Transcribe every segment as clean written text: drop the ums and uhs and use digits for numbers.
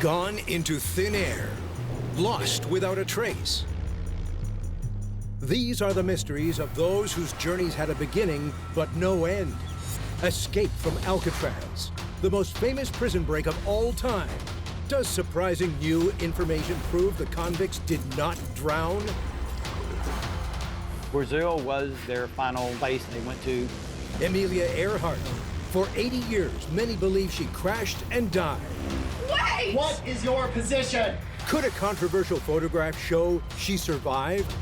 Gone into thin air, lost without a trace. These are the mysteries of those whose journeys had a beginning but no end. Escape from Alcatraz, the most famous prison break of all time. Does surprising new information prove the convicts did not drown? Brazil was their final place they went to. Amelia Earhart. For 80 years, many believe she crashed and died. Wait! What is your position? Could a controversial photograph show she survived?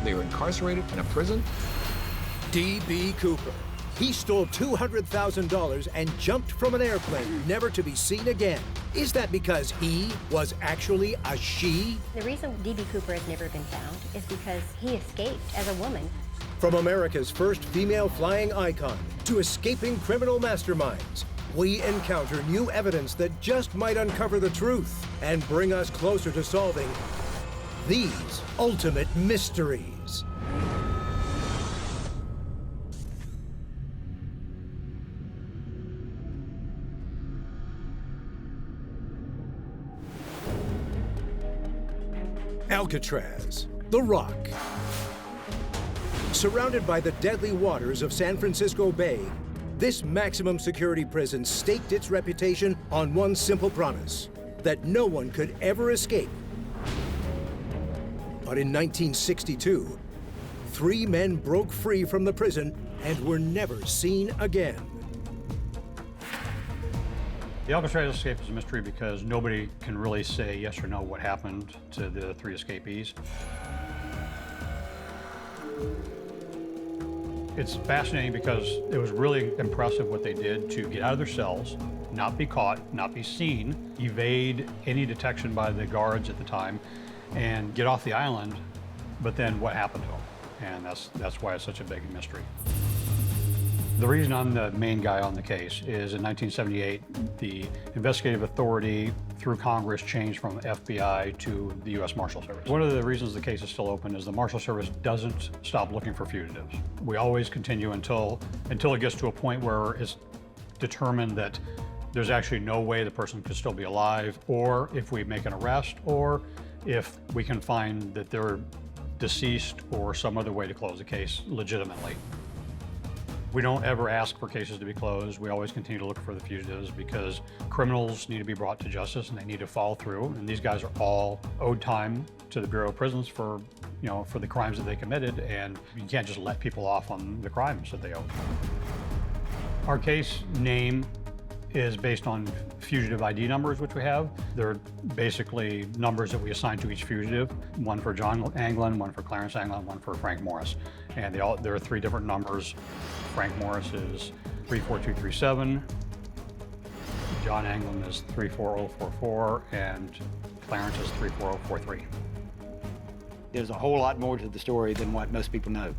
They were incarcerated in a prison? D.B. Cooper. He stole $200,000 and jumped from an airplane, never to be seen again. Is that because he was actually a she? The reason D.B. Cooper has never been found is because he escaped as a woman. From America's first female flying icon to escaping criminal masterminds, we encounter new evidence that just might uncover the truth and bring us closer to solving these ultimate mysteries. Alcatraz, the Rock. Surrounded by the deadly waters of San Francisco Bay, this maximum security prison staked its reputation on one simple promise, that no one could ever escape. But in 1962, 3 men broke free from the prison and were never seen again. The Alcatraz escape is a mystery because nobody can really say yes or no what happened to the 3 escapees. It's fascinating because it was really impressive what they did to get out of their cells, not be caught, not be seen, evade any detection by the guards at the time, and get off the island, but then what happened to them? And that's why it's such a big mystery. The reason I'm the main guy on the case is in 1978, the investigative authority through Congress changed from FBI to the U.S. Marshal Service. One of the reasons the case is still open is the Marshal Service doesn't stop looking for fugitives. We always continue until it gets to a point where it's determined that there's actually no way the person could still be alive, or if we make an arrest, or if we can find that they're deceased or some other way to close the case legitimately. We don't ever ask for cases to be closed. We always continue to look for the fugitives because criminals need to be brought to justice and they need to follow through. And these guys are all owed time to the Bureau of Prisons for the crimes that they committed, and you can't just let people off on the crimes that they owe. Our case name is based on fugitive ID numbers, which we have. They're basically numbers that we assign to each fugitive, one for John Anglin, one for Clarence Anglin, one for Frank Morris. And there are 3 different numbers. Frank Morris is 34237, John Anglin is 34044, and Clarence is 34043. There's a whole lot more to the story than what most people know.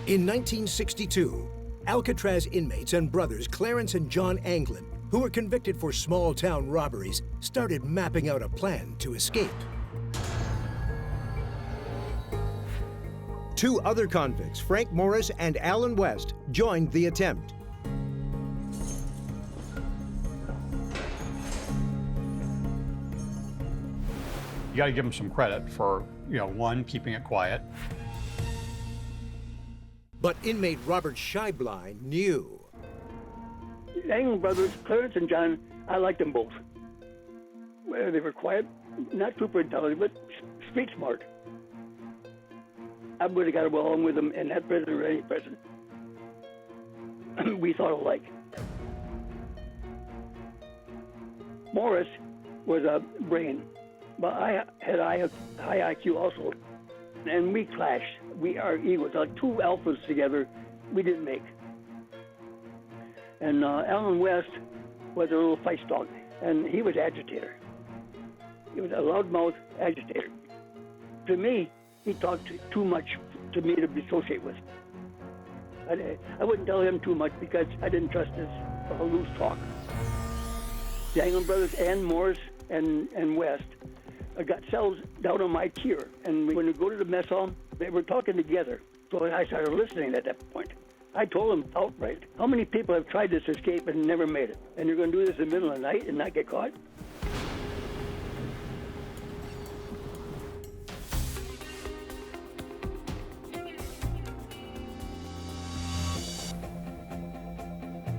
In 1962, Alcatraz inmates and brothers Clarence and John Anglin, who were convicted for small-town robberies, started mapping out a plan to escape. 2 other convicts, Frank Morris and Alan West, joined the attempt. You gotta give them some credit for, one, keeping it quiet. But inmate Robert Scheiblein knew. The Anglin brothers, Clarence and John, I liked them both. Well, they were quiet, not super intelligent, but street smart. I would have got along with them in that prison or any prison. We thought alike. Morris was a brain, but I had high IQ also, and we clashed. Our egos, like 2 alphas together, we didn't make. And Alan West was a little feist dog, and he was agitator. He was a loudmouth agitator. To me, he talked too much to me to associate with. I wouldn't tell him too much because I didn't trust his loose talk. The Anglin brothers and Morris and West got cells down on my tier, and when we go to the mess hall, they were talking together. So I started listening at that point. I told him outright, how many people have tried this escape and never made it? And you're going to do this in the middle of the night and not get caught?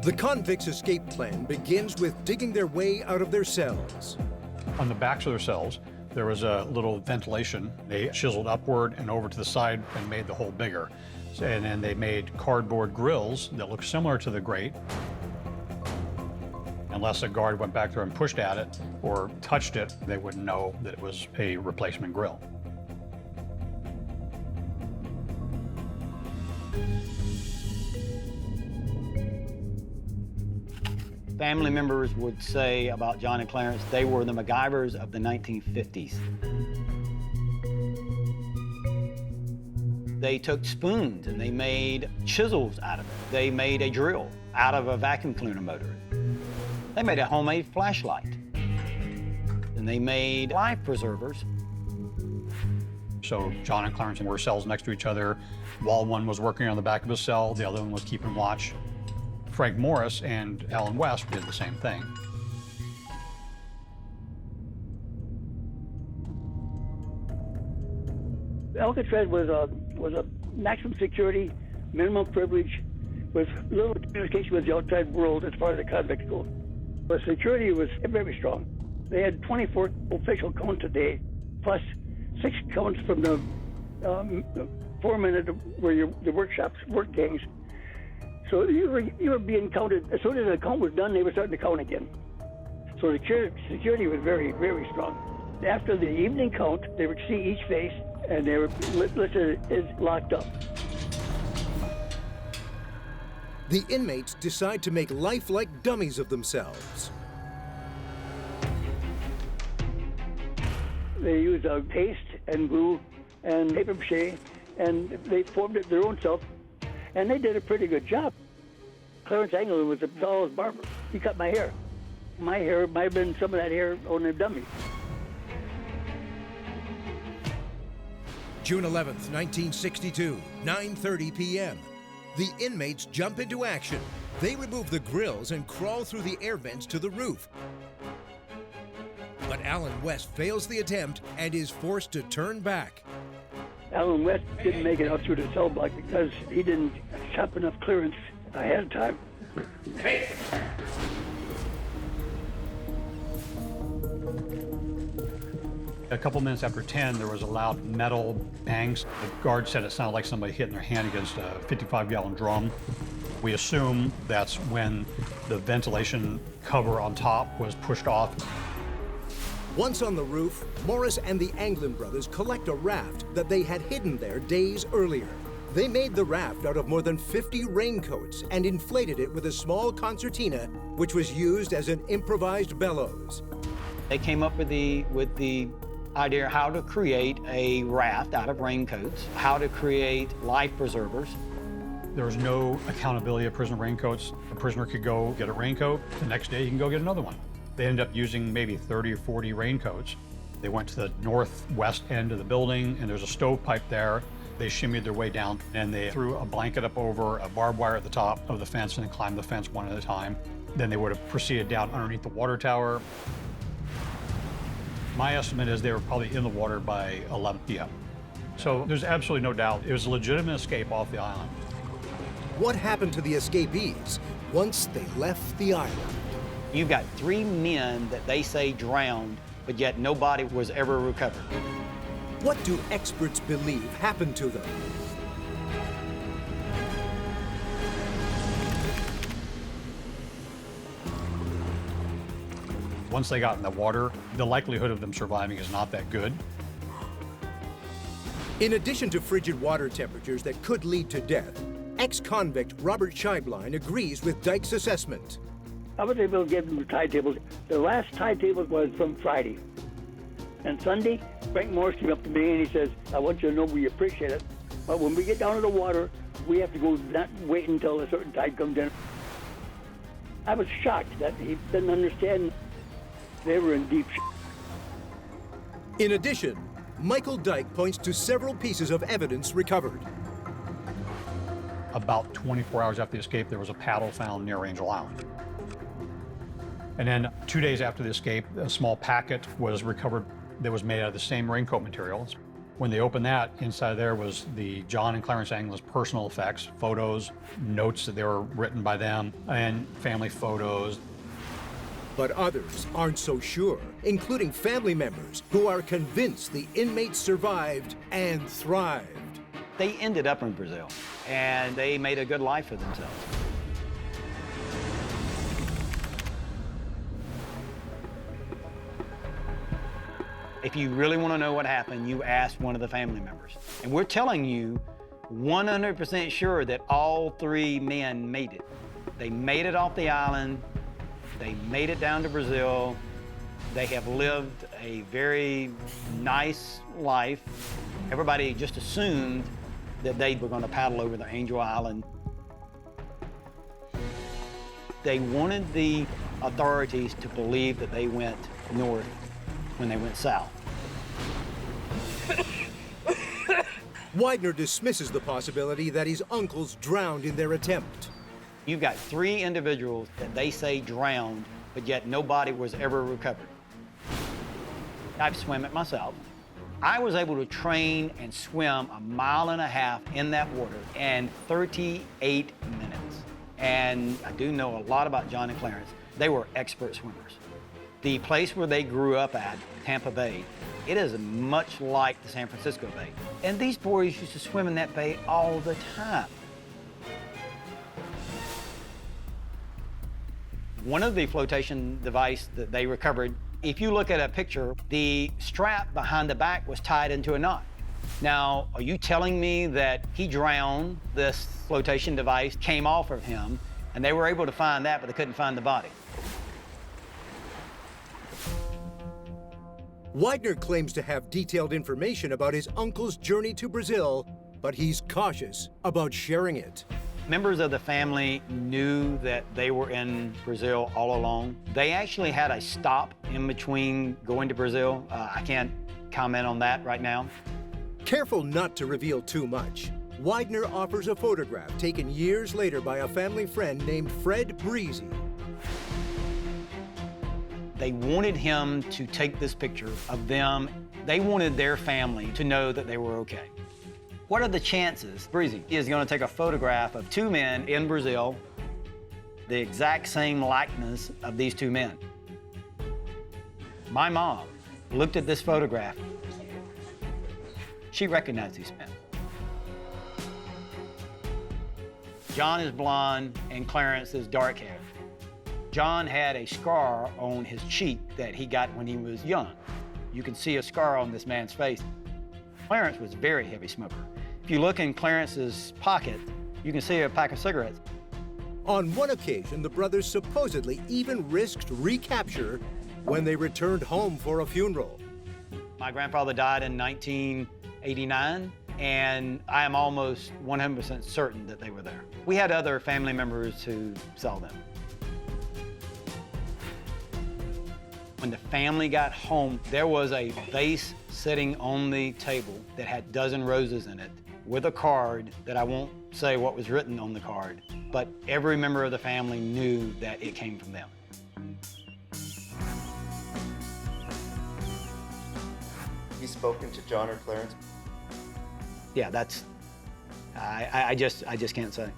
The convicts' escape plan begins with digging their way out of their cells. On the backs of their cells, there was a little ventilation. They chiseled upward and over to the side and made the hole bigger. And then they made cardboard grills that looked similar to the grate. Unless a guard went back there and pushed at it or touched it, they wouldn't know that it was a replacement grill. Family members would say about John and Clarence, they were the MacGyvers of the 1950s. They took spoons and they made chisels out of it. They made a drill out of a vacuum cleaner motor. They made a homemade flashlight. And they made life preservers. So John and Clarence were cells next to each other. While one was working on the back of his cell, the other one was keeping watch. Frank Morris and Alan West did the same thing. Alcatraz was a maximum security, minimum privilege, with little communication with the outside world as far as the convicts go. But security was very strong. They had 24 official counts a day, plus 6 counts from the 4-minute where the workshops, work gangs. So you were being counted. As soon as the count was done, they were starting to count again. So the security was very, very strong. After the evening count, they would see each face, and they were listed as locked up. The inmates decide to make lifelike dummies of themselves. They used paste and glue and paper mache, and they formed it their own self, and they did a pretty good job. Clarence Engler was the tallest barber. He cut my hair. My hair might have been some of that hair on the dummy. June 11th, 1962, 9:30 p.m. The inmates jump into action. They remove the grills and crawl through the air vents to the roof. But Alan West fails the attempt and is forced to turn back. Alan West didn't make it out through the cell block because he didn't chop enough clearance ahead of time. A couple minutes after 10, there was a loud metal bang. The guard said it sounded like somebody hitting their hand against a 55-gallon drum. We assume that's when the ventilation cover on top was pushed off. Once on the roof, Morris and the Anglin brothers collect a raft that they had hidden there days earlier. They made the raft out of more than 50 raincoats and inflated it with a small concertina, which was used as an improvised bellows. They came up with the idea how to create a raft out of raincoats, how to create life preservers. There was no accountability of prisoner raincoats. A prisoner could go get a raincoat, the next day he can go get another one. They ended up using maybe 30 or 40 raincoats. They went to the northwest end of the building, and there's a stovepipe there. They shimmied their way down, and they threw a blanket up over a barbed wire at the top of the fence and then climbed the fence one at a time. Then they would have proceeded down underneath the water tower. My estimate is they were probably in the water by 11 p.m. So there's absolutely no doubt it was a legitimate escape off the island. What happened to the escapees once they left the island? You've got 3 men that they say drowned, but yet nobody was ever recovered. What do experts believe happened to them? Once they got in the water, the likelihood of them surviving is not that good. In addition to frigid water temperatures that could lead to death, ex-convict Robert Scheiblein agrees with Dyke's assessment. I was able to give them the tide tables. The last tide table was from Friday. And Sunday, Frank Morris came up to me and he says, I want you to know we appreciate it, but when we get down to the water, we have to go, not wait until a certain tide comes in. I was shocked that he didn't understand they were in deep shit. In addition, Michael Dyke points to several pieces of evidence recovered. About 24 hours after the escape, there was a paddle found near Angel Island. And then 2 days after the escape, a small packet was recovered that was made out of the same raincoat materials. When they opened that, inside there was the John and Clarence Anglis personal effects, photos, notes that they were written by them, and family photos. But others aren't so sure, including family members who are convinced the inmates survived and thrived. They ended up in Brazil, and they made a good life for themselves. If you really want to know what happened, you ask one of the family members. And we're telling you 100% sure that all three men made it. They made it off the island. They made it down to Brazil. They have lived a very nice life. Everybody just assumed that they were going to paddle over the Angel Island. They wanted the authorities to believe that they went north when they went south. Widener dismisses the possibility that his uncles drowned in their attempt. You've got 3 individuals that they say drowned, but yet nobody was ever recovered. I've swam it myself. I was able to train and swim 1.5 miles in that water in 38 minutes. And I do know a lot about John and Clarence. They were expert swimmers. The place where they grew up at, Tampa Bay, it is much like the San Francisco Bay. And these boys used to swim in that bay all the time. One of the flotation device that they recovered, if you look at a picture, the strap behind the back was tied into a knot. Now, are you telling me that he drowned, this flotation device came off of him, and they were able to find that, but they couldn't find the body? Widener claims to have detailed information about his uncle's journey to Brazil, but he's cautious about sharing it. Members of the family knew that they were in Brazil all along. They actually had a stop in between going to Brazil. I can't comment on that right now. Careful not to reveal too much, Widener offers a photograph taken years later by a family friend named Fred Breezy. They wanted him to take this picture of them. They wanted their family to know that they were okay. What are the chances Breezy is going to take a photograph of 2 men in Brazil, the exact same likeness of these 2 men? My mom looked at this photograph. She recognized these men. John is blonde and Clarence is dark hair. John had a scar on his cheek that he got when he was young. You can see a scar on this man's face. Clarence was a very heavy smoker. If you look in Clarence's pocket, you can see a pack of cigarettes. On one occasion, the brothers supposedly even risked recapture when they returned home for a funeral. My grandfather died in 1989, and I am almost 100% certain that they were there. We had other family members who saw them. When the family got home, there was a vase sitting on the table that had a dozen roses in it with a card that I won't say what was written on the card, but every member of the family knew that it came from them. You spoken to John or Clarence? Yeah, that's, I just can't say.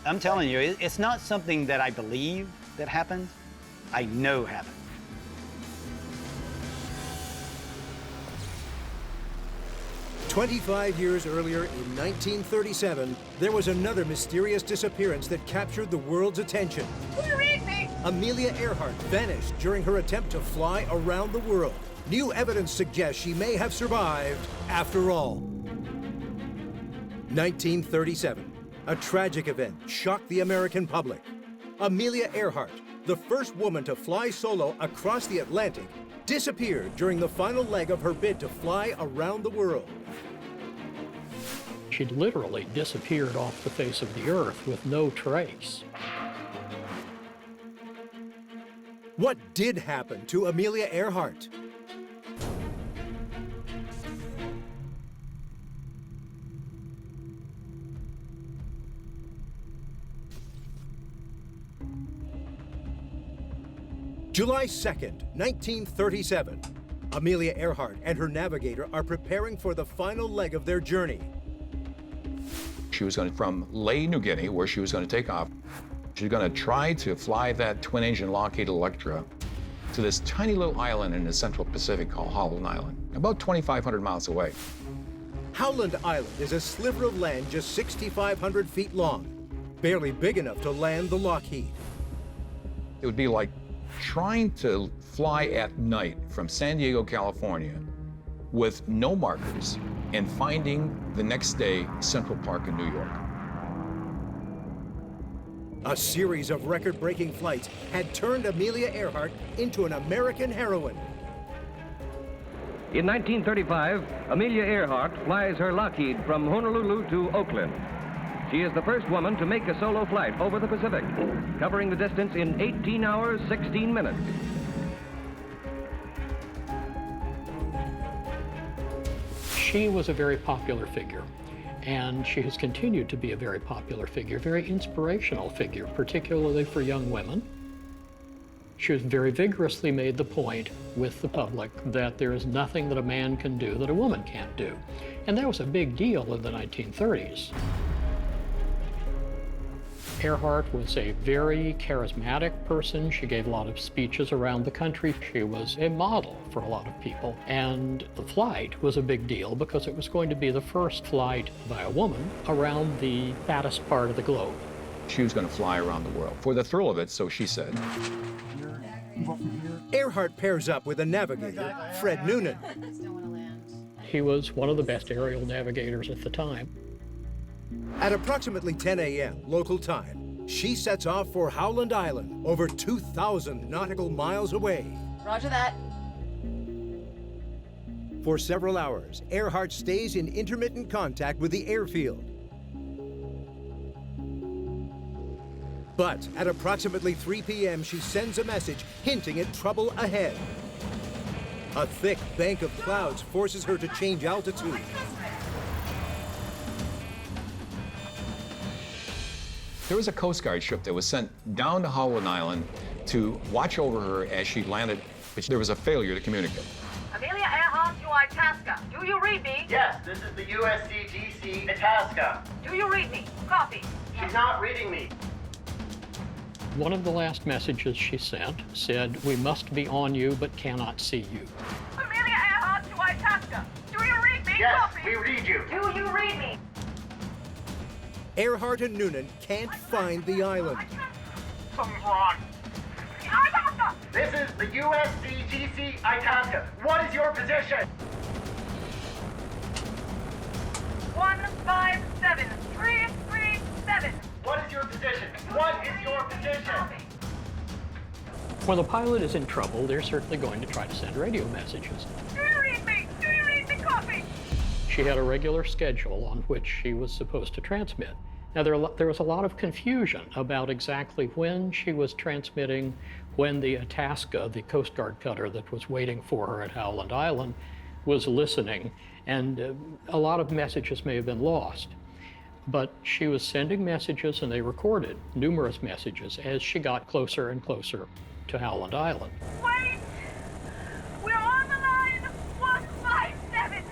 I'm telling you, it's not something that I believe that happened. I know happened. "25 years earlier, in 1937, there was another mysterious disappearance that captured the world's attention. Amelia Earhart vanished during her attempt to fly around the world. New evidence suggests she may have survived after all. 1937. A tragic event shocked the American public. Amelia Earhart, the first woman to fly solo across the Atlantic, disappeared during the final leg of her bid to fly around the world. She'd literally disappeared off the face of the earth with no trace. What did happen to Amelia Earhart? July 2nd, 1937. Amelia Earhart and her navigator are preparing for the final leg of their journey. She was going from Lae, New Guinea, where she was going to take off. She was going to try to fly that twin-engine Lockheed Electra to this tiny little island in the Central Pacific called Howland Island, about 2,500 miles away. Howland Island is a sliver of land just 6,500 feet long, barely big enough to land the Lockheed. It would be like trying to fly at night from San Diego, California, with no markers and finding the next day Central Park in New York. A series of record-breaking flights had turned Amelia Earhart into an American heroine. In 1935, Amelia Earhart flies her Lockheed from Honolulu to Oakland. She is the first woman to make a solo flight over the Pacific, covering the distance in 18 hours, 16 minutes. She was a very popular figure, and she has continued to be a very popular figure, very inspirational figure, particularly for young women. She has very vigorously made the point with the public that there is nothing that a man can do that a woman can't do. And that was a big deal in the 1930s. Earhart was a very charismatic person. She gave a lot of speeches around the country. She was a model for a lot of people. And the flight was a big deal because it was going to be the first flight by a woman around the fattest part of the globe. She was going to fly around the world for the thrill of it, so she said. Earhart pairs up with a navigator, Fred Noonan. He was one of the best aerial navigators at the time. At approximately 10 a.m. local time, she sets off for Howland Island, over 2,000 nautical miles away. Roger that. For several hours, Earhart stays in intermittent contact with the airfield. But at approximately 3 p.m., she sends a message hinting at trouble ahead. A thick bank of clouds forces her to change altitude. There was a Coast Guard ship that was sent down to Howland Island to watch over her as she landed, but there was a failure to communicate. Amelia Earhart to Itasca. Do you read me? Yes, this is the USCGC Itasca. Do you read me? Copy. She's not reading me. One of the last messages she sent said, "We must be on you, but cannot see you." Amelia Earhart to Itasca. Do you read me? Yes, Copy. we read you. Do you read me? Earhart and Noonan can't find the island. Something's wrong. Itasca! This is the USCGC Itasca. What is your position? 157-337. What is your position? What is your position? When the pilot is in trouble, they're certainly going to try to send radio messages. Do you read me? Do you read me? Copy. She had a regular schedule on which she was supposed to transmit. Now, there was a lot of confusion about exactly when she was transmitting, when the Itasca, the Coast Guard cutter that was waiting for her at Howland Island, was listening, and a lot of messages may have been lost. But she was sending messages, and they recorded numerous messages as she got closer and closer to Howland Island. Wait! We're on the line! 157-337!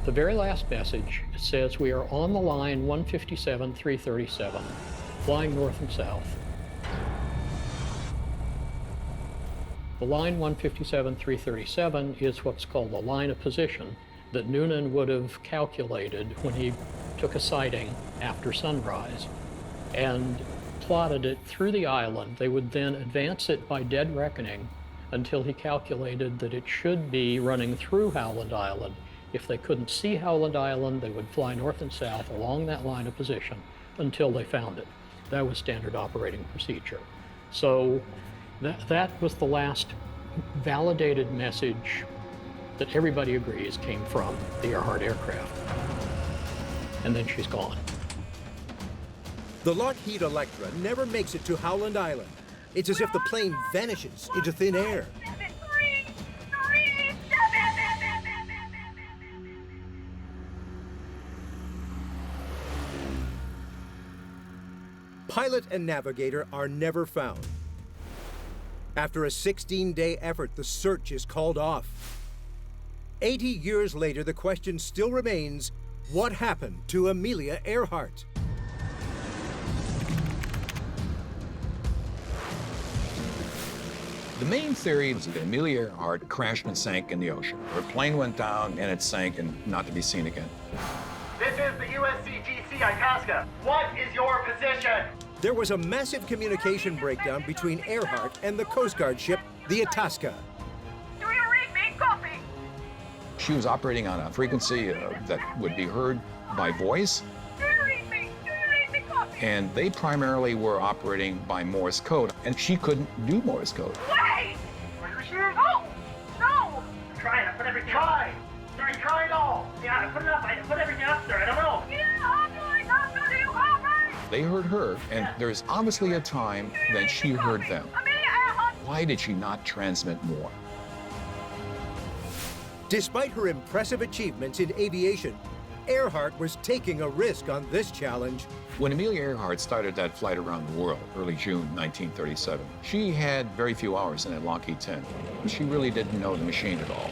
The very last message says we are on the line 157-337, flying north and south. The line 157-337 is what's called the line of position that Noonan would have calculated when he took a sighting after sunrise and plotted it through the island. They would then advance it by dead reckoning until he calculated that it should be running through Howland Island. If they couldn't see Howland Island, they would fly north and south along that line of position until they found it. That was standard operating procedure. So that was the last validated message that everybody agrees came from the Earhart aircraft. And then she's gone. The Lockheed Electra never makes it to Howland Island. It's as if the plane vanishes into thin air. pilot and navigator are never found. After a 16-day effort, the search is called off. 80 years later, the question still remains, what happened to Amelia Earhart? The main theory is that Amelia Earhart crashed and sank in the ocean. Her plane went down and it sank and not to be seen again. This is the USCGC Itasca. What is your position? There was a massive communication breakdown between Earhart and the Coast Guard ship, the Itasca. Do you read me? Copy. She was operating on a frequency that would be heard by voice, Do you read me? Do you read me? Copy. and they primarily were operating by Morse code, and she couldn't do Morse code. Wait! No! No! Try it. I put everything up. Sorry, try it all. Yeah, I put it up. I put everything up, sir. I don't know. Yeah, I'm doing something to you, copy! They heard her, and there's obviously a time that she heard them. Amelia Earhart! Why did she not transmit more? Despite her impressive achievements in aviation, Earhart was taking a risk on this challenge. When Amelia Earhart started that flight around the world, early June 1937, she had very few hours in that Lockheed 10. She really didn't know the machine at all.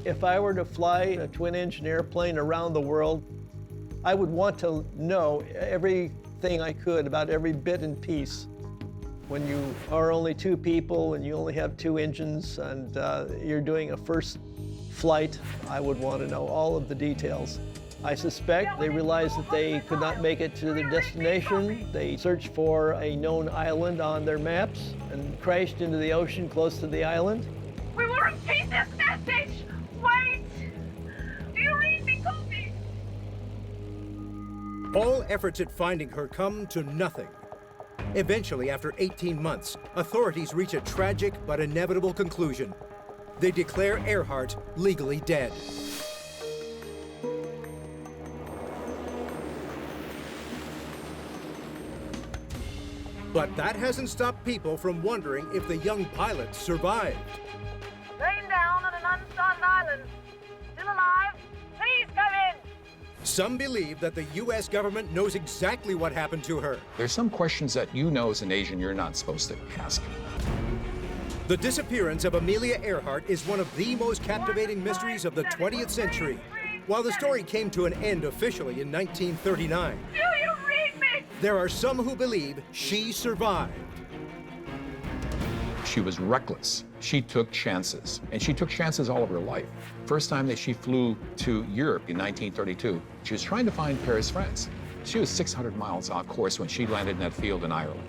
If I were to fly a twin-engine airplane around the world, I would want to know everything I could about every bit and piece. When you are only two people and you only have two engines and you're doing a first flight, I would want to know all of the details. I suspect they realized that they could not make it to their destination. They searched for a known island on their maps and crashed into the ocean close to the island. We will repeat this message! Wait! Do you read me? Copy! All efforts at finding her come to nothing. Eventually, after 18 months, authorities reach a tragic but inevitable conclusion. They declare Earhart legally dead. But that hasn't stopped people from wondering if the young pilot survived. Laying down on an unstarred island. Still alive? Please come in! Some believe that the U.S. government knows exactly what happened to her. There's some questions that you know as an Asian you're not supposed to ask. The disappearance of Amelia Earhart is one of the most captivating mysteries of the 20th century. While the story came to an end officially in 1939, Do you read me? there are some who believe she survived. She was reckless. She took chances, and she took chances all of her life. First time that she flew to Europe in 1932, she was trying to find Paris, France. She was 600 miles off course when she landed in that field in Ireland.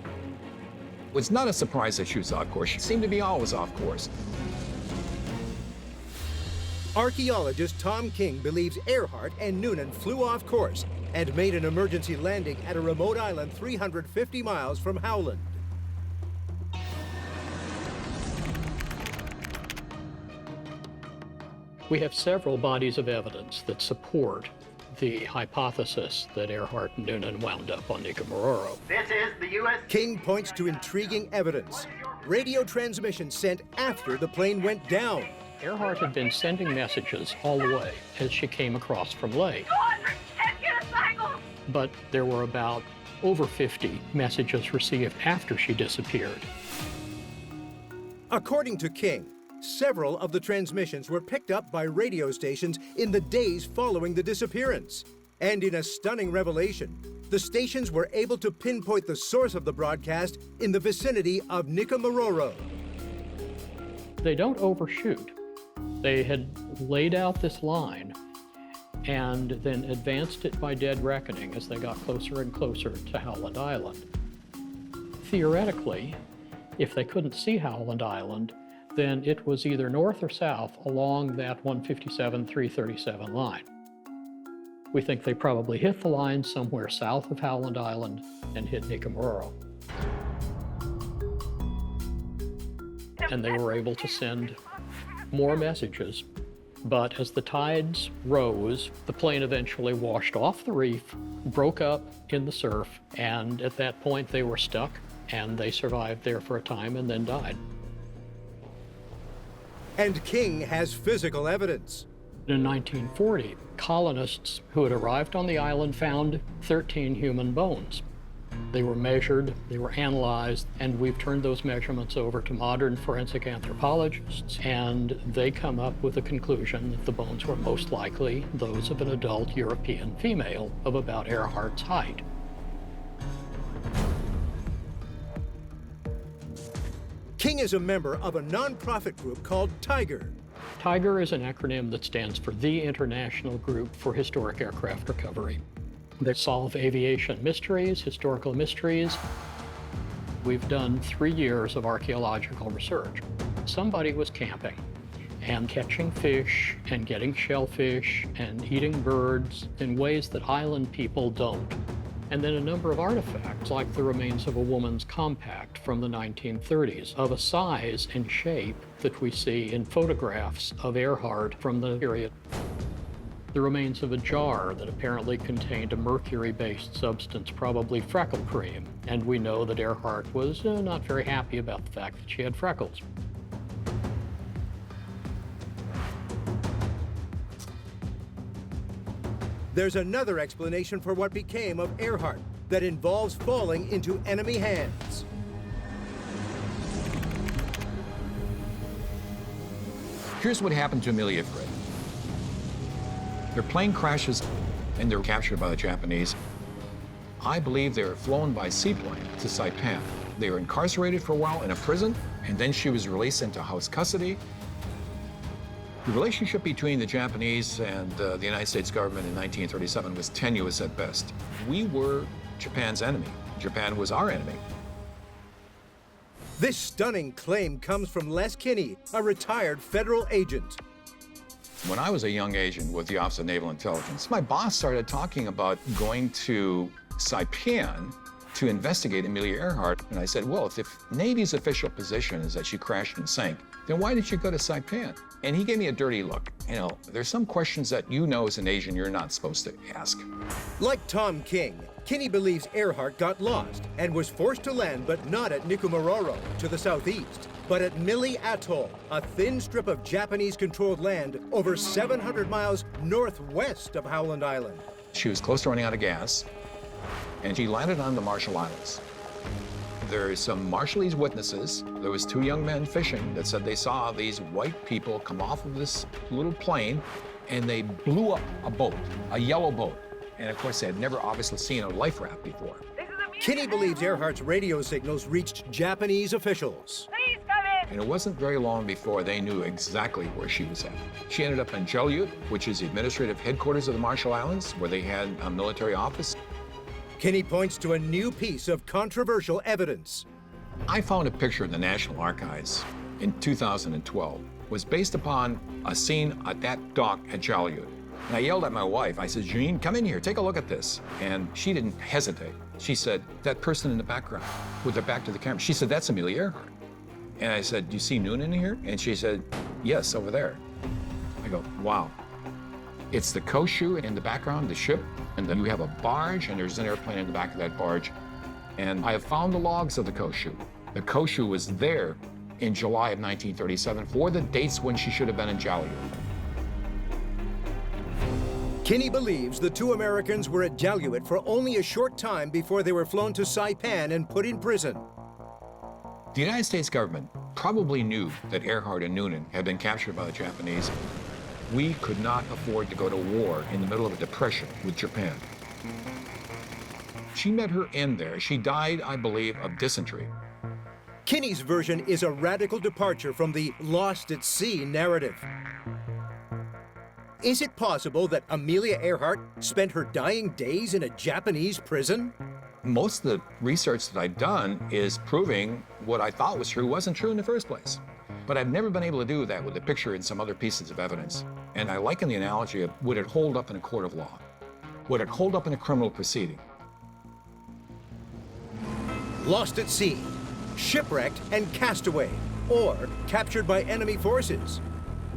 It was not a surprise that she was off course. She seemed to be always off course. Archaeologist Tom King believes Earhart and Noonan flew off course and made an emergency landing at a remote island 350 miles from Howland. We have several bodies of evidence that support the hypothesis that Earhart and Noonan wound up on Nikumaroro. This is the U.S. King points to intriguing evidence. Radio transmissions sent after the plane went down. Earhart had been sending messages all the way as she came across from Leh. 210 kilocycles! But there were about over 50 messages received after she disappeared. According to King, several of the transmissions were picked up by radio stations in the days following the disappearance. And in a stunning revelation, the stations were able to pinpoint the source of the broadcast in the vicinity of Nikumaroro. They don't overshoot. They had laid out this line and then advanced it by dead reckoning as they got closer and closer to Howland Island. Theoretically, if they couldn't see Howland Island, then it was either north or south along that 157-337 line. We think they probably hit the line somewhere south of Howland Island and hit Nikumaroro. And they were able to send more messages, but as the tides rose, the plane eventually washed off the reef, broke up in the surf, and at that point they were stuck, and they survived there for a time and then died. And King has physical evidence. In 1940, colonists who had arrived on the island found 13 human bones. They were measured, they were analyzed, and we've turned those measurements over to modern forensic anthropologists, and they come up with the conclusion that the bones were most likely those of an adult European female of about Earhart's height. King is a member of a nonprofit group called Tiger. Tiger is an acronym that stands for the International Group for Historic Aircraft Recovery. They solve aviation mysteries, historical mysteries. We've done 3 years of archaeological research. Somebody was camping and catching fish and getting shellfish and eating birds in ways that island people don't. And then a number of artifacts, like the remains of a woman's compact from the 1930s, of a size and shape that we see in photographs of Earhart from the period. The remains of a jar that apparently contained a mercury-based substance, probably freckle cream, and we know that Earhart was not very happy about the fact that she had freckles. There's another explanation for what became of Earhart that involves falling into enemy hands. Here's what happened to Amelia Earhart. Their plane crashes and they're captured by the Japanese. I believe they were flown by seaplane to Saipan. They were incarcerated for a while in a prison, and then she was released into house custody. The relationship between the Japanese and the United States government in 1937 was tenuous at best. We were Japan's enemy. Japan was our enemy. This stunning claim comes from Les Kinney, a retired federal agent. When I was a young agent with the Office of Naval Intelligence, my boss started talking about going to Saipan to investigate Amelia Earhart. And I said, well, if the Navy's official position is that she crashed and sank, then why did she go to Saipan? And he gave me a dirty look. You know, there's some questions that you know as an agent you're not supposed to ask. Like Tom King, Kinney believes Earhart got lost and was forced to land, but not at Nikumaroro to the southeast, but at Mili Atoll, a thin strip of Japanese-controlled land over 700 miles northwest of Howland Island. She was close to running out of gas, and she landed on the Marshall Islands. There's some Marshallese witnesses. There was 2 young men fishing that said they saw these white people come off of this little plane, and they blew up a boat, a yellow boat. And of course, they had never obviously seen a life raft before. Kinney believes Earhart's radio signals reached Japanese officials. Please come in. And it wasn't very long before they knew exactly where she was at. She ended up in Jelliut, which is the administrative headquarters of the Marshall Islands, where they had a military office. Kinney points to a new piece of controversial evidence. I found a picture in the National Archives in 2012. It was based upon a scene at that dock at Jelliut. And I yelled at my wife. I said, Jean, come in here, take a look at this. And she didn't hesitate. She said, that person in the background with their back to the camera. She said, that's Amelia Earhart. And I said, do you see Noonan here? And she said, yes, over there. I go, wow. It's the Koshu in the background, the ship, and then you have a barge, and there's an airplane in the back of that barge. And I have found the logs of the Koshu. The Koshu was there in July of 1937 for the dates when she should have been in Jelliut. Kinney believes the 2 Americans were at Jelliut for only a short time before they were flown to Saipan and put in prison. The United States government probably knew that Earhart and Noonan had been captured by the Japanese. We could not afford to go to war in the middle of a depression with Japan. She met her end there. She died, I believe, of dysentery. Kinney's version is a radical departure from the lost at sea narrative. Is it possible that Amelia Earhart spent her dying days in a Japanese prison? Most of the research that I've done is proving what I thought was true wasn't true in the first place. But I've never been able to do that with a picture and some other pieces of evidence. And I liken the analogy of, would it hold up in a court of law? Would it hold up in a criminal proceeding? Lost at sea, shipwrecked and castaway, or captured by enemy forces.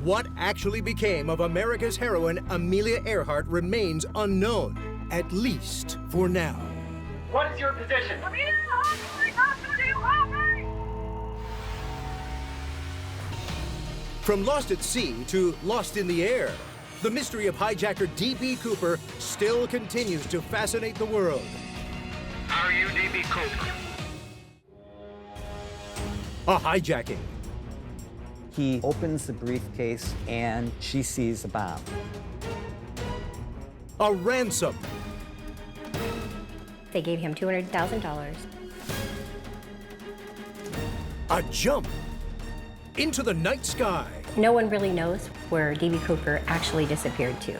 What actually became of America's heroine Amelia Earhart remains unknown, at least for now. What is your position? From lost at sea to lost in the air, the mystery of hijacker D.B. Cooper still continues to fascinate the world. How are you, D.B. Cooper? A hijacking. He opens the briefcase and she sees a bomb. A ransom. They gave him $200,000. A jump into the night sky. No one really knows where D.B. Cooper actually disappeared to.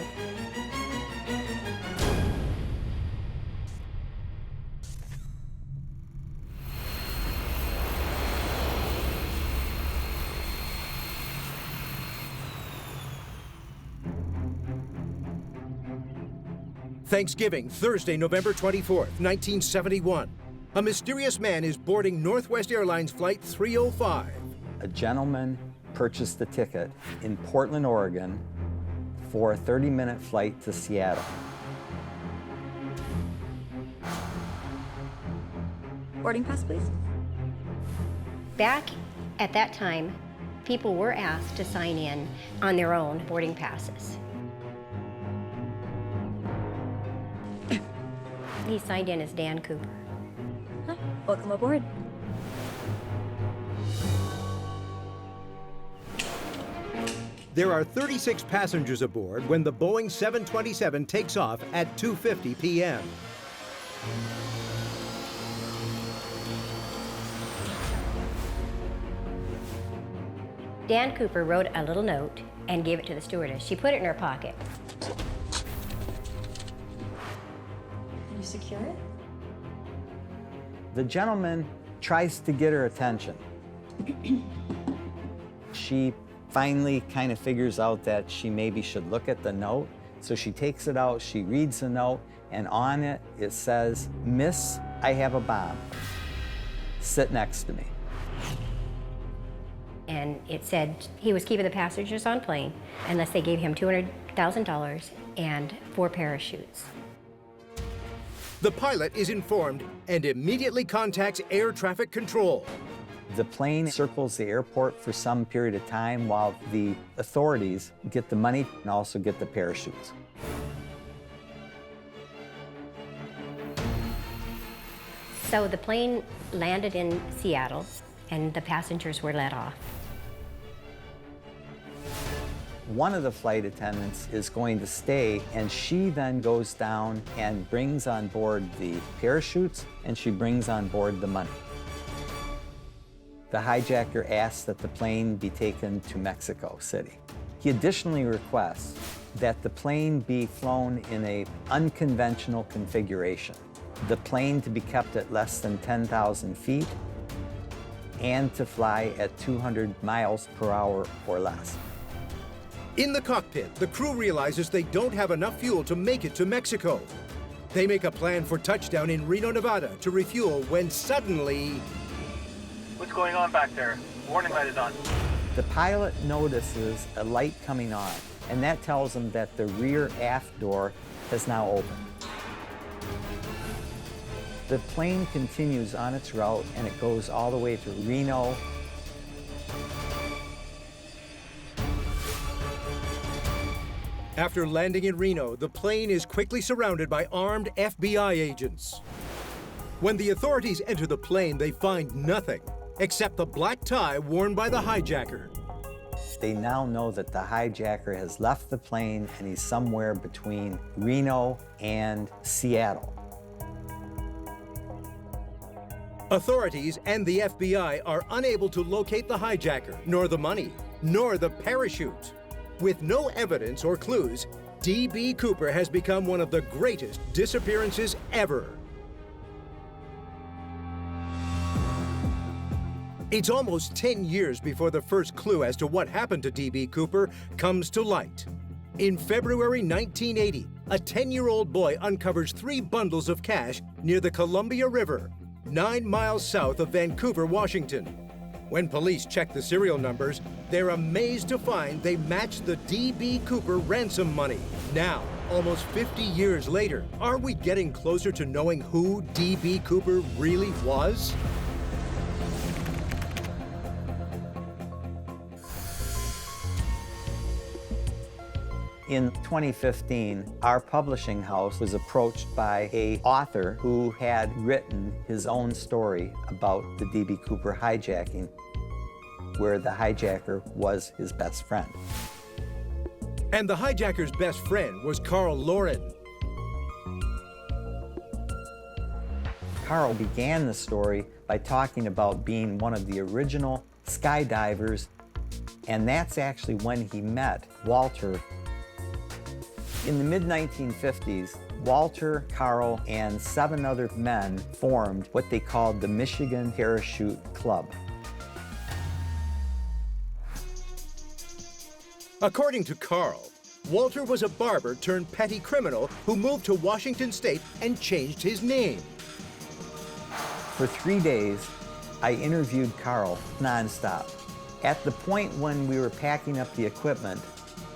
Thanksgiving, Thursday, November 24th, 1971. A mysterious man is boarding Northwest Airlines Flight 305. A gentleman purchased a ticket in Portland, Oregon for a 30-minute flight to Seattle. Boarding pass, please. Back at that time, people were asked to sign in on their own boarding passes. He signed in as Dan Cooper. Hi, welcome aboard. There are 36 passengers aboard when the Boeing 727 takes off at 2:50 p.m. Dan Cooper wrote a little note and gave it to the stewardess. She put it in her pocket. Can you secure it? The gentleman tries to get her attention. She finally kind of figures out that she maybe should look at the note. So she takes it out, she reads the note, and on it, it says, "Miss, I have a bomb. Sit next to me." And it said he was keeping the passengers on plane unless they gave him $200,000 and 4 parachutes. The pilot is informed and immediately contacts air traffic control. The plane circles the airport for some period of time while the authorities get the money and also get the parachutes. So the plane landed in Seattle and the passengers were let off. One of the flight attendants is going to stay, and she then goes down and brings on board the parachutes, and she brings on board the money. The hijacker asks that the plane be taken to Mexico City. He additionally requests that the plane be flown in an unconventional configuration. The plane to be kept at less than 10,000 feet and to fly at 200 miles per hour or less. In the cockpit, the crew realizes they don't have enough fuel to make it to Mexico. They make a plan for touchdown in Reno, Nevada to refuel when suddenly... What's going on back there? Warning light is on. The pilot notices a light coming on, and that tells him that the rear aft door has now opened. The plane continues on its route, and it goes all the way to Reno. After landing in Reno, the plane is quickly surrounded by armed FBI agents. When the authorities enter the plane, they find nothing except the black tie worn by the hijacker. They now know that the hijacker has left the plane and he's somewhere between Reno and Seattle. Authorities and the FBI are unable to locate the hijacker, nor the money, nor the parachute. With no evidence or clues, D.B. Cooper has become one of the greatest disappearances ever. It's almost 10 years before the first clue as to what happened to D.B. Cooper comes to light. In February 1980, a 10-year-old boy uncovers 3 bundles of cash near the Columbia River, 9 miles south of Vancouver, Washington. When police check the serial numbers, they're amazed to find they match the D.B. Cooper ransom money. Now, almost 50 years later, are we getting closer to knowing who D.B. Cooper really was? In 2015, our publishing house was approached by an author who had written his own story about the D.B. Cooper hijacking, where the hijacker was his best friend. And the hijacker's best friend was Carl Lauren. Carl began the story by talking about being one of the original skydivers, and that's actually when he met Walter. In the mid-1950s, Walter, Carl, and 7 other men formed what they called the Michigan Parachute Club. According to Carl, Walter was a barber turned petty criminal who moved to Washington State and changed his name. For 3 days, I interviewed Carl nonstop. At the point when we were packing up the equipment,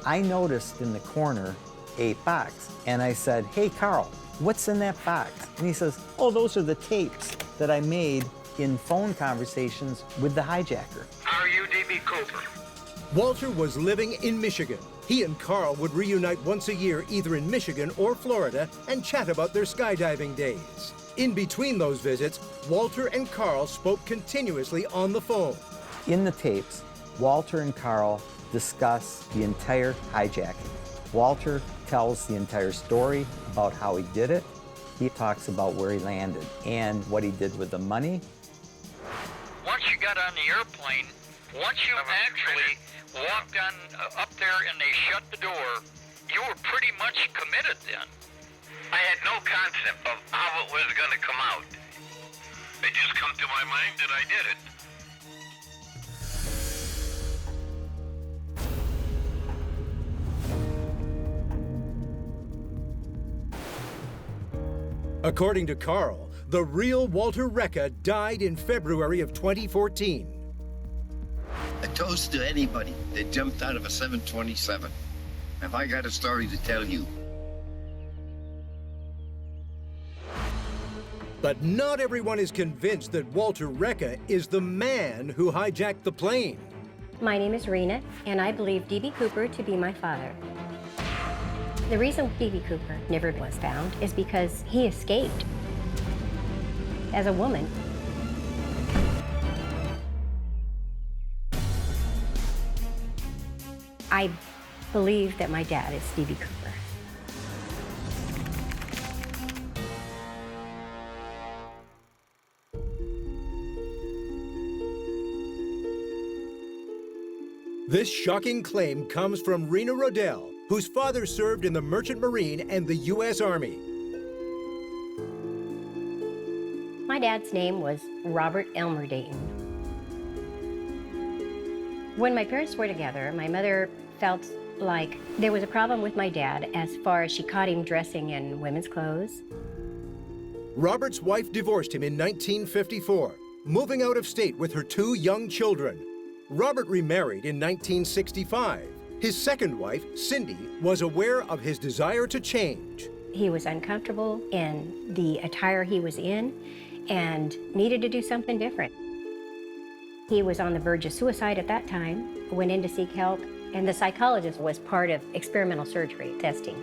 I noticed in the corner a box, and I said, "Hey Carl, what's in that box?" And he says, "Oh, those are the tapes that I made in phone conversations with the hijacker." Are you D.B. Cooper? Walter was living in Michigan. He and Carl would reunite once a year either in Michigan or Florida and chat about their skydiving days. In between those visits, Walter and Carl spoke continuously on the phone. In the tapes, Walter and Carl discuss the entire hijacking. Walter tells the entire story about how he did it. He talks about where he landed and what he did with the money. Once you got on the airplane, once you actually walked on up there and they shut the door, you were pretty much committed then. I had no concept of how it was going to come out. It just come to my mind that I did it. According to Carl, the real Walter Recca died in February of 2014. A toast to anybody that jumped out of a 727. Have I got a story to tell you? But not everyone is convinced that Walter Recca is the man who hijacked the plane. My name is Rena, and I believe D.B. Cooper to be my father. The reason D.B. Cooper never was found is because he escaped. As a woman, I believe that my dad is D.B. Cooper. This shocking claim comes from Rena Rodell, whose father served in the Merchant Marine and the U.S. Army. My dad's name was Robert Elmer Dayton. When my parents were together, my mother felt like there was a problem with my dad as far as she caught him dressing in women's clothes. Robert's wife divorced him in 1954, moving out of state with her 2 young children. Robert remarried in 1965. His second wife, Cindy, was aware of his desire to change. He was uncomfortable in the attire he was in and needed to do something different. He was on the verge of suicide at that time, went in to seek help, and the psychologist was part of experimental surgery testing.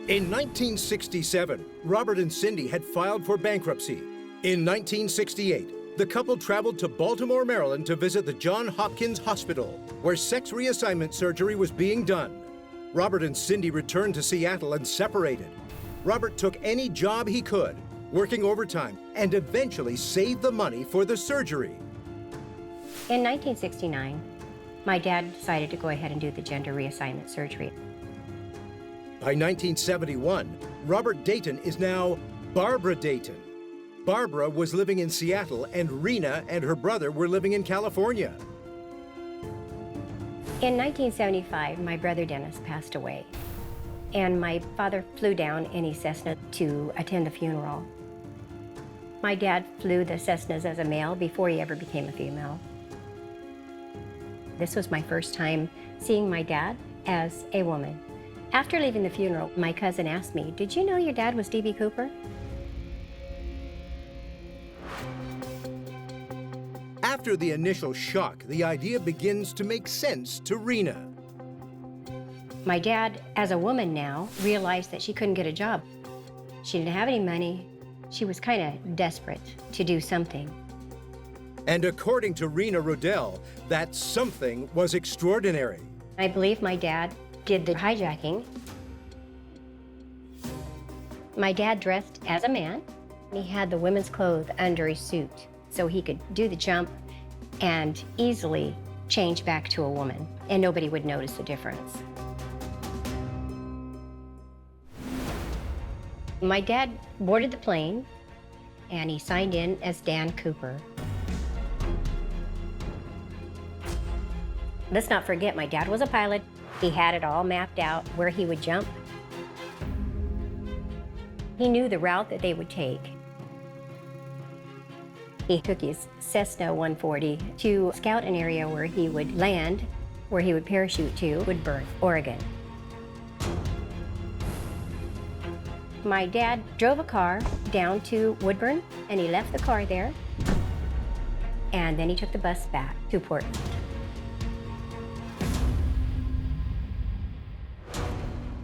In 1967, Robert and Cindy had filed for bankruptcy. In 1968, the couple traveled to Baltimore, Maryland to visit the Johns Hopkins Hospital, where sex reassignment surgery was being done. Robert and Cindy returned to Seattle and separated. Robert took any job he could, working overtime, and eventually saved the money for the surgery. In 1969, my dad decided to go ahead and do the gender reassignment surgery. By 1971, Robert Dayton is now Barbara Dayton. Barbara was living in Seattle, and Rena and her brother were living in California. In 1975, my brother Dennis passed away, and my father flew down in a Cessna to attend the funeral. My dad flew the Cessnas as a male before he ever became a female. This was my first time seeing my dad as a woman. After leaving the funeral, my cousin asked me, "Did you know your dad was D.B. Cooper?" After the initial shock, the idea begins to make sense to Rena. My dad, as a woman now, realized that she couldn't get a job. She didn't have any money. She was kind of desperate to do something. And according to Rena Rodell, that something was extraordinary. I believe my dad did the hijacking. My dad dressed as a man. He had the women's clothes under his suit, so he could do the jump and easily change back to a woman, and nobody would notice the difference. My dad boarded the plane, and he signed in as Dan Cooper. Let's not forget, my dad was a pilot. He had it all mapped out where he would jump. He knew the route that they would take. He took his Cessna 140 to scout an area where he would land, where he would parachute to Woodburn, Oregon. My dad drove a car down to Woodburn, and he left the car there, and then he took the bus back to Portland.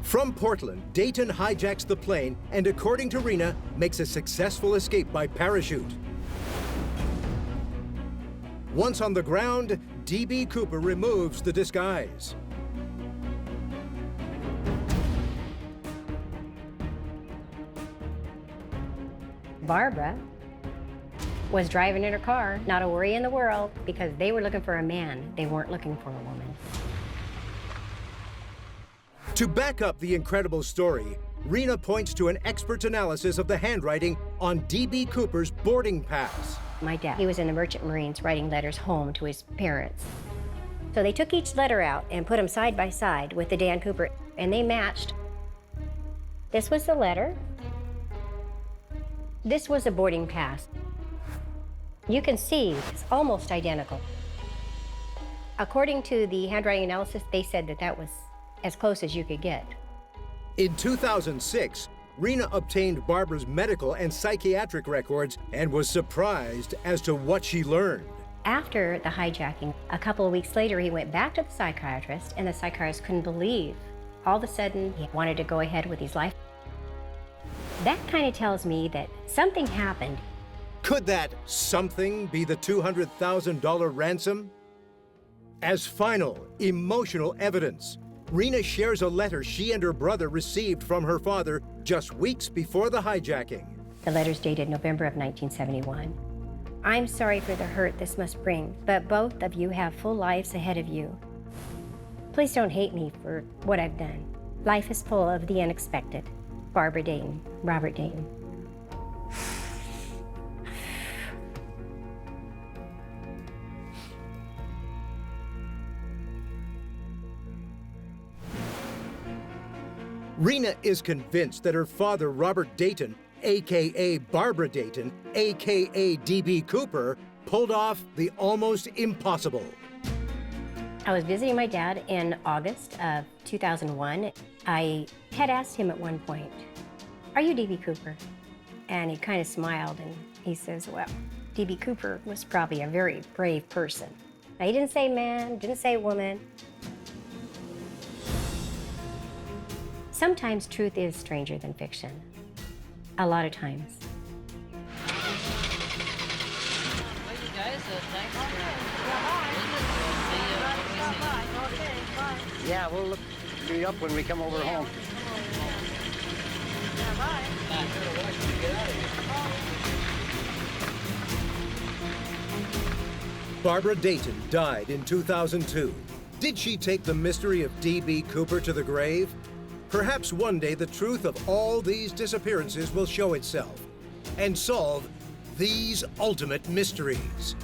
From Portland, Dayton hijacks the plane and, according to Rena, makes a successful escape by parachute. Once on the ground, D.B. Cooper removes the disguise. Barbara was driving in her car, not a worry in the world, because they were looking for a man. They weren't looking for a woman. To back up the incredible story, Rena points to an expert's analysis of the handwriting on D.B. Cooper's boarding pass. My dad, he was in the Merchant Marines writing letters home to his parents. So they took each letter out and put them side by side with the Dan Cooper, and they matched. This was the letter. This was a boarding pass. You can see it's almost identical. According to the handwriting analysis, they said that that was as close as you could get. In 2006, Rena obtained Barbara's medical and psychiatric records and was surprised as to what she learned. After the hijacking, a couple of weeks later, he went back to the psychiatrist, and the psychiatrist couldn't believe. All of a sudden, he wanted to go ahead with his life. That kind of tells me that something happened. Could that something be the $200,000 ransom? As final, emotional evidence, Rena shares a letter she and her brother received from her father just weeks before the hijacking. The letter's dated November of 1971. I'm sorry for the hurt this must bring, but both of you have full lives ahead of you. Please don't hate me for what I've done. Life is full of the unexpected. Barbara Dayton, Robert Dayton. Rena is convinced that her father, Robert Dayton, a.k.a. Barbara Dayton, a.k.a. D.B. Cooper, pulled off the almost impossible. I was visiting my dad in August of 2001. I had asked him at one point, "Are you D.B. Cooper?" And he kind of smiled and he says, "Well, D.B. Cooper was probably a very brave person." Now, he didn't say man, didn't say woman. Sometimes truth is stranger than fiction. A lot of times. Yeah, we'll look you up when we come over home. Barbara Dayton died in 2002. Did she take the mystery of D.B. Cooper to the grave? Perhaps one day the truth of all these disappearances will show itself and solve these ultimate mysteries.